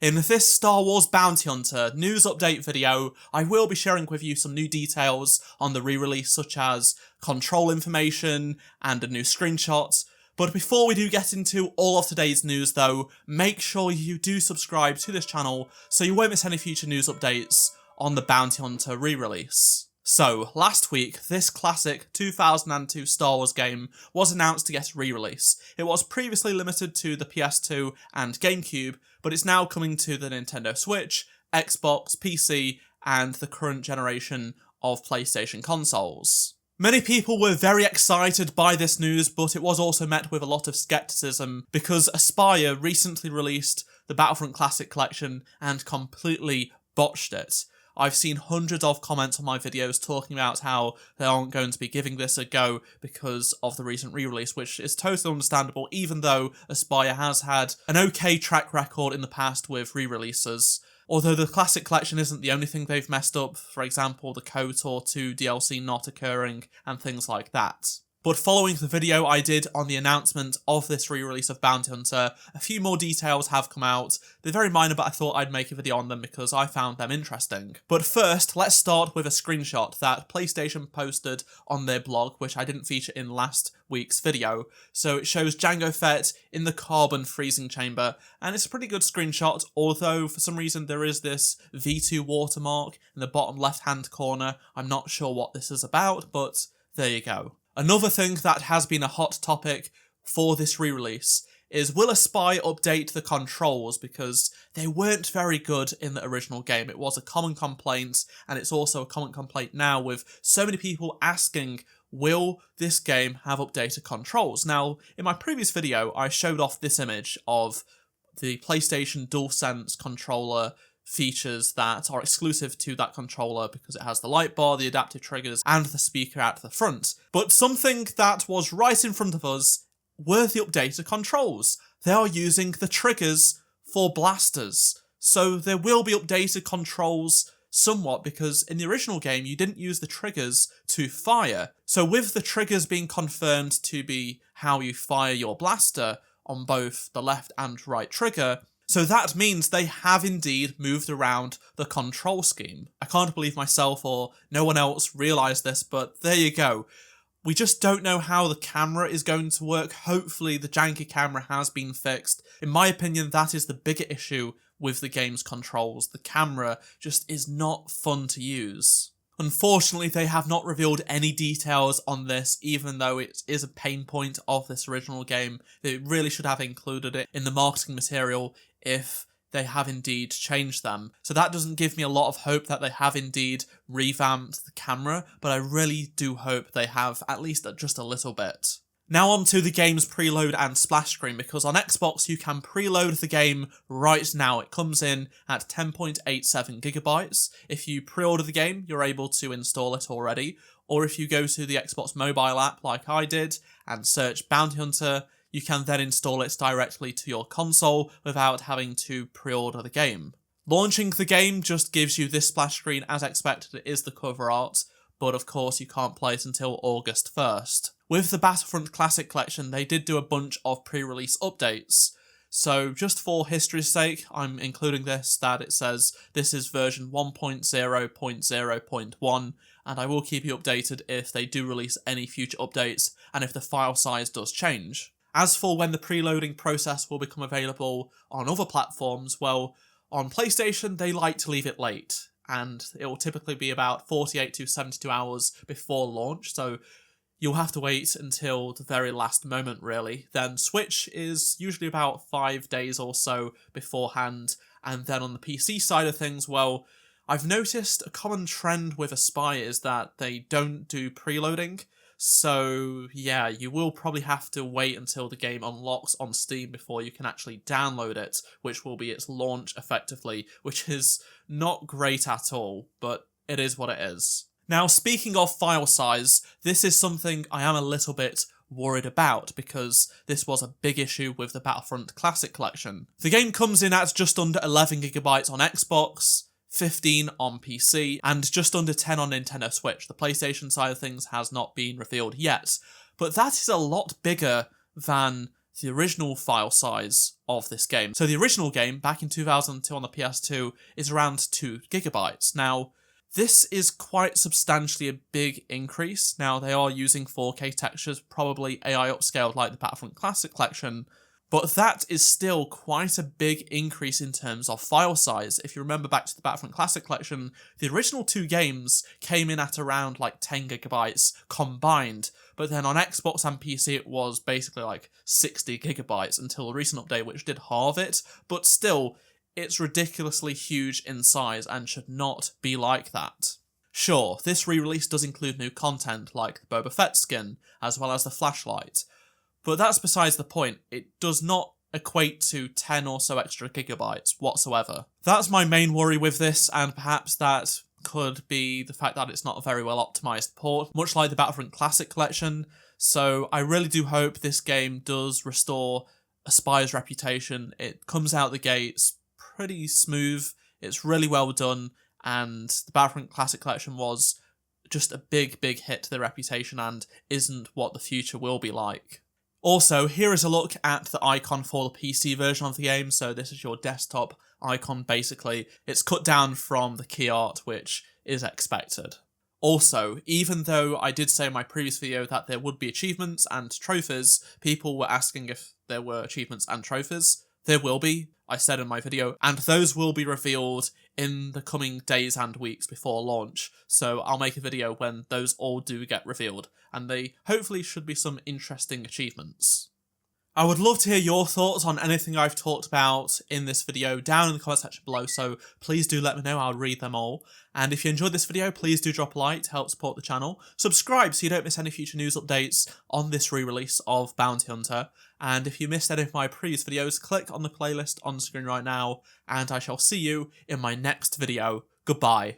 In this Star Wars Bounty Hunter news update video, I will be sharing with you some new details on the re-release, such as control information and a new screenshot. But before we do get into all of today's news though, make sure you do subscribe to this channel so you won't miss any future news updates on the Bounty Hunter re-release. So, last week, this classic 2002 Star Wars game was announced to get a re-release. It was previously limited to the PS2 and GameCube, but it's now coming to the Nintendo Switch, Xbox, PC, and the current generation of PlayStation consoles. Many people were very excited by this news, but it was also met with a lot of skepticism because Aspyr recently released the Battlefront Classic Collection and completely botched it. I've seen hundreds of comments on my videos talking about how they aren't going to be giving this a go because of the recent re-release, which is totally understandable, even though Aspyr has had an okay track record in the past with re-releases. Although the Classic Collection isn't the only thing they've messed up, for example the KOTOR 2 DLC not occurring and things like that. But following the video I did on the announcement of this re-release of Bounty Hunter, a few more details have come out. They're very minor, but I thought I'd make a video on them because I found them interesting. But first, let's start with a screenshot that PlayStation posted on their blog, which I didn't feature in last week's video. So it shows Jango Fett in the carbon freezing chamber, and it's a pretty good screenshot, although for some reason there is this V2 watermark in the bottom left-hand corner. I'm not sure what this is about, but there you go. Another thing that has been a hot topic for this re-release is, will Aspyr update the controls, because they weren't very good in the original game. It was a common complaint, and it's also a common complaint now with so many people asking, will this game have updated controls? Now, in my previous video, I showed off this image of the PlayStation DualSense controller features that are exclusive to that controller because it has the light bar, the adaptive triggers, and the speaker at the front. But something that was right in front of us were the updated controls. They are using the triggers for blasters. So there will be updated controls somewhat, because in the original game you didn't use the triggers to fire. So with the triggers being confirmed to be how you fire your blaster on both the left and right trigger, so that means they have indeed moved around the control scheme. I can't believe myself or no one else realised this, but there you go. We just don't know how the camera is going to work. Hopefully the janky camera has been fixed. In my opinion, that is the bigger issue with the game's controls. The camera just is not fun to use. Unfortunately, they have not revealed any details on this, even though it is a pain point of this original game. They really should have included it in the marketing material if they have indeed changed them. So that doesn't give me a lot of hope that they have indeed revamped the camera, but I really do hope they have, at least just a little bit. Now on to the game's preload and splash screen, because on Xbox you can preload the game right now. It comes in at 10.87 gigabytes. If you pre-order the game, you're able to install it already, or if you go to the Xbox mobile app like I did and search Bounty Hunter, you can then install it directly to your console without having to pre-order the game. Launching the game just gives you this splash screen as expected. It is the cover art, but of course you can't play it until August 1st. With the Battlefront Classic Collection, they did do a bunch of pre-release updates. So just for history's sake, I'm including this, that it says this is version 1.0.0.1, and I will keep you updated if they do release any future updates and if the file size does change. As for when the preloading process will become available on other platforms, well, on PlayStation they like to leave it late, and it will typically be about 48 to 72 hours before launch, so you'll have to wait until the very last moment really. Then Switch is usually about 5 days or so beforehand, and then on the PC side of things, well, I've noticed a common trend with Aspyr is that they don't do preloading. So yeah, you will probably have to wait until the game unlocks on Steam before you can actually download it, which will be its launch effectively, which is not great at all, but it is what it is. Now, speaking of file size, this is something I am a little bit worried about, because this was a big issue with the Battlefront Classic Collection. The game comes in at just under 11 gigabytes on Xbox, 15 on PC, and just under 10 on Nintendo Switch. The PlayStation side of things has not been revealed yet, but that is a lot bigger than the original file size of this game. So the original game, back in 2002 on the PS2, is around 2 gigabytes. Now, this is quite substantially a big increase. Now, they are using 4K textures, probably AI upscaled like the Battlefront Classic Collection, but that is still quite a big increase in terms of file size. If you remember back to the Battlefront Classic Collection, the original 2 games came in at around like 10 gigabytes combined, but then on Xbox and PC it was basically like 60 gigabytes until a recent update which did halve it, but still, it's ridiculously huge in size and should not be like that. Sure, this re-release does include new content like the Boba Fett skin, as well as the flashlight, but that's besides the point. It does not equate to 10 or so extra gigabytes whatsoever. That's my main worry with this, and perhaps that could be the fact that it's not a very well optimised port, much like the Battlefront Classic Collection, so I really do hope this game does restore Aspire's reputation. It comes out the gates pretty smooth, it's really well done, and the Battlefront Classic Collection was just a big hit to their reputation and isn't what the future will be like. Also, here is a look at the icon for the PC version of the game. So this is your desktop icon, basically. It's cut down from the key art, which is expected. Also, even though I did say in my previous video that there would be achievements and trophies, people were asking if there were achievements and trophies. There will be, I said in my video, and those will be revealed in the coming days and weeks before launch, so I'll make a video when those all do get revealed, and they hopefully should be some interesting achievements. I would love to hear your thoughts on anything I've talked about in this video down in the comment section below, so please do let me know, I'll read them all. And if you enjoyed this video, please do drop a like to help support the channel. Subscribe so you don't miss any future news updates on this re-release of Bounty Hunter. And if you missed any of my previous videos, click on the playlist on screen right now, and I shall see you in my next video. Goodbye.